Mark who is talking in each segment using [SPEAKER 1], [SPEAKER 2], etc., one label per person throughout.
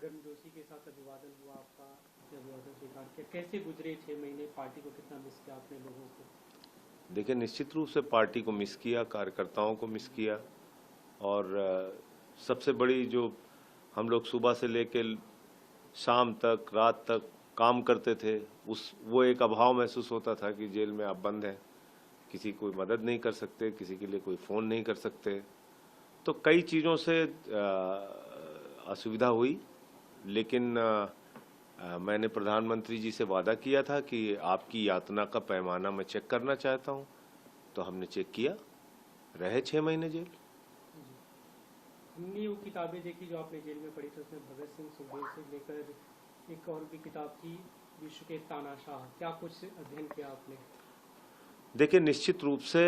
[SPEAKER 1] गर्मजोशी के साथ अभिवादन हुआ आपका, अभिवादन स्वीकार किया, कैसे गुजरे 6 महीने, पार्टी को कितना मिस किया आपने लोगों को?
[SPEAKER 2] देखिए, निश्चित रूप से पार्टी को मिस किया, कार्यकर्ताओं को मिस किया, और सबसे बड़ी जो हम लोग सुबह से लेकर शाम तक, रात तक काम करते थे, वो एक अभाव महसूस होता था कि जेल में आप बंद हैं, किसी कोई मदद नहीं कर सकते, किसी के लिए कोई फ़ोन नहीं कर सकते, तो कई चीज़ों से असुविधा हुई। लेकिन मैंने प्रधानमंत्री जी से वादा किया था कि आपकी यातना का पैमाना मैं चेक करना चाहता हूं, तो हमने चेक किया, रहे 6 महीने जेल।
[SPEAKER 1] हमने वो किताबें देखी जो आपने जेल में पढ़ी थी, उसमें भगत सिंह, सुखदेव से लेकर एक और भी किताब थी, विश्व के तानाशाह, क्या कुछ अध्ययन किया आपने?
[SPEAKER 2] देखिए, निश्चित रूप से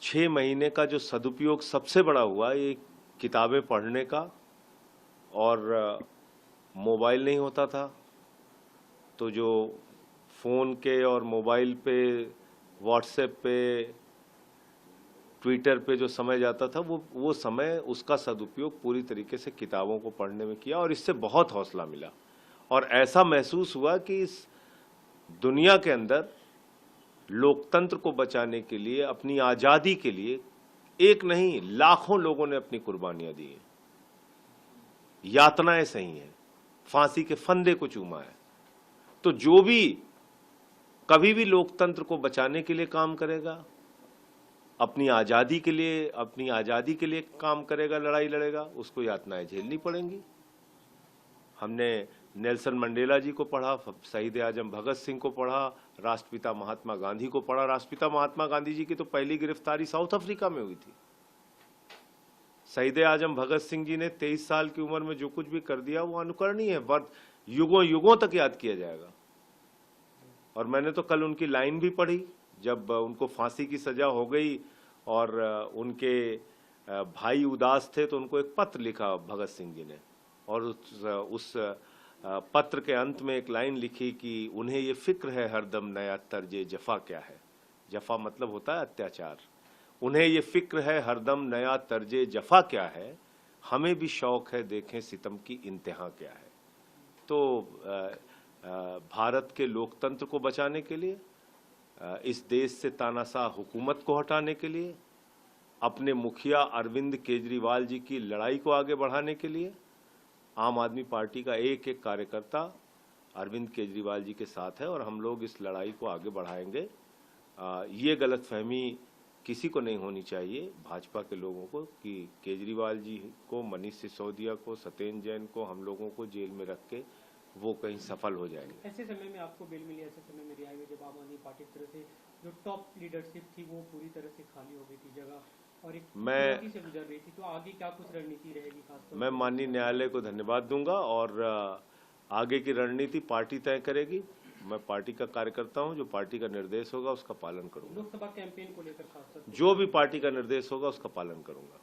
[SPEAKER 2] 6 महीने का जो सदुपयोग सबसे बड़ा हुआ, ये किताबें पढ़ने का, और मोबाइल नहीं होता था, तो जो फ़ोन के और मोबाइल पे, व्हाट्सएप पे, ट्विटर पे जो समय जाता था, वो समय, उसका सदुपयोग पूरी तरीके से किताबों को पढ़ने में किया, और इससे बहुत हौसला मिला। और ऐसा महसूस हुआ कि इस दुनिया के अंदर लोकतंत्र को बचाने के लिए, अपनी आज़ादी के लिए एक नहीं लाखों लोगों ने अपनी कुर्बानियां दी हैं, यातनाएं सही हैं, फांसी के फंदे को चूमा है। तो जो भी कभी भी लोकतंत्र को बचाने के लिए काम करेगा, अपनी आज़ादी के लिए काम करेगा, लड़ाई लड़ेगा, उसको यातनाएं झेलनी पड़ेंगी। हमने नेल्सन मंडेला जी को पढ़ा, शहीद आजम भगत सिंह को पढ़ा, राष्ट्रपिता महात्मा गांधी को पढ़ा। राष्ट्रपिता महात्मा गांधी जी की तो पहली गिरफ्तारी साउथ अफ्रीका में हुई थी। शहीद आजम भगत सिंह जी ने 23 साल की उम्र में जो कुछ भी कर दिया, वो अनुकरणीय है, वर्ष युगों युगों तक याद किया जाएगा। और मैंने तो कल उनकी लाइन भी पढ़ी, जब उनको फांसी की सजा हो गई और उनके भाई उदास थे, तो उनको एक पत्र लिखा भगत सिंह जी ने, और उस पत्र के अंत में एक लाइन लिखी कि उन्हें ये फिक्र है हरदम नया तर्जे जफा क्या है। जफा मतलब होता है अत्याचार। उन्हें ये फिक्र है हरदम नया तर्जे जफा क्या है, हमें भी शौक है देखें सितम की इंतहा क्या है। तो भारत के लोकतंत्र को बचाने के लिए, इस देश से तानाशाह हुकूमत को हटाने के लिए, अपने मुखिया अरविंद केजरीवाल जी की लड़ाई को आगे बढ़ाने के लिए आम आदमी पार्टी का एक एक कार्यकर्ता अरविंद केजरीवाल जी के साथ है, और हम लोग इस लड़ाई को आगे बढ़ाएंगे। ये गलतफहमी किसी को नहीं होनी चाहिए, भाजपा के लोगों को, कि केजरीवाल जी को, मनीष सिसोदिया को, सत्येंद्र जैन को, हम लोगों को जेल में रख के वो कहीं सफल हो जाएंगे।
[SPEAKER 1] ऐसे समय में आपको बेल मिली, ऐसे समय में रिहाई हुई, जब आम आदमी पार्टी की तरफ से जो टॉप लीडरशिप थी वो पूरी तरह से खाली हो गई थी जगह, और एक चुनौती से गुजर रही थी, तो आगे क्या कुछ रणनीति रहेगी? खासतौर
[SPEAKER 2] मैं माननीय न्यायालय को धन्यवाद दूंगा, और आगे की रणनीति पार्टी तय करेगी। मैं पार्टी का कार्यकर्ता हूं, जो पार्टी का निर्देश होगा उसका पालन करूंगा।
[SPEAKER 1] लोकसभा कैंपेन को लेकर खासतौर
[SPEAKER 2] जो भी पार्टी का निर्देश होगा उसका पालन करूंगा।